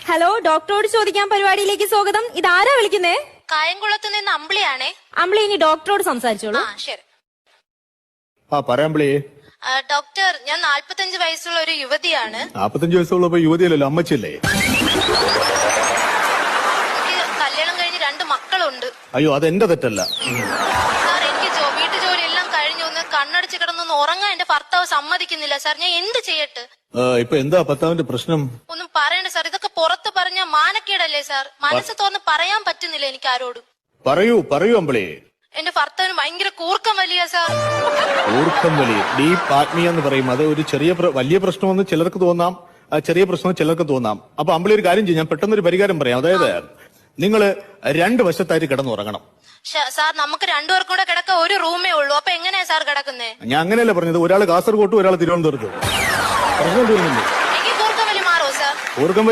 Hello, ഡോക്ടറോട് ചോദിക്കാൻ പരിപാടിയിലേക്ക് സ്വാഗതം. ഇതാരാ വിളിക്കുന്നേ? കായംകുളത്ത് നിന്ന് അമ്പിളിയാണേ. അമ്പിളി, ഇനി ഡോക്ടറോട് സംസാരിച്ചോളൂ. ശരി. പറയാമ്പിളി. ഡോക്ടർ, ഞാൻ 45 വയസ്സുള്ള ഒരു യുവതിയാണ്. 45 വയസ്സുള്ളപ്പോ യുവതിയല്ലല്ലോ, അമ്മച്ചല്ലേ? എനിക്ക് കല്യാണം കഴിഞ്ഞ് 2 മക്കളുണ്ട്. അയ്യോ, അതെന്റെ തെറ്റല്ല. സാർ, എനിക്ക് വീട്ടുജോലി എല്ലാം കഴിഞ്ഞു. ഒന്ന് കണ്ണടച്ച് കിടന്നൊന്ന് ഉറങ്ങാൻ എന്റെ ഭർത്താവ് സമ്മതിക്കുന്നില്ല സാർ. ഞാൻ എന്ത് ചെയ്യട്ടെ? ഇപ്പൊ എന്താ ഭർത്താവിന്റെ പ്രശ്നം? ഒന്നും പറയണ്ട സാർ. ഇതൊക്കെ പുറത്ത് പറഞ്ഞ മാനക്കേടല്ലേ സാർ? മനസ്സ് തുറന്ന് പറയാൻ പറ്റുന്നില്ല എനിക്ക് ആരോടും. പറയൂ അമ്പിളി. എന്റെ ഭർത്താവിന് ഭയങ്കര കൂർക്കം വലിയ സാർ. കൂർക്കം വലി, ഡീപ് ആത്മീയ എന്ന് പറയും. അത് ഒരു വലിയ പ്രശ്നമെന്ന് ചിലർക്ക് തോന്നാം, ചെറിയ പ്രശ്നം ചിലർക്ക് തോന്നാം. അപ്പൊ അമ്പിളി ഒരു കാര്യം ചെയ്യും, ഞാൻ പെട്ടെന്നൊരു പരിഹാരം പറയാം. അതായത് നിങ്ങള് 2 വശത്തായിട്ട് കിടന്നുറങ്ങണം. സാർ, നമുക്ക് 2 പേർക്കും കൂടെ കിടക്കാൻ ഒരു റൂമേ ഉള്ളൂ. അപ്പൊ എങ്ങനെയാ സാർ കിടക്കുന്നേ? ഞാൻ അങ്ങനെയല്ല പറഞ്ഞത്. ഒരാൾ കാസർഗോട്ടും ഒരാൾ തിരുവനന്തപുരത്തും. പ്രശ്നം തീർന്നില്ലേ? എനിക്ക് കൂർക്കം വലി മാറോ സാർ? കൂർക്കം വലി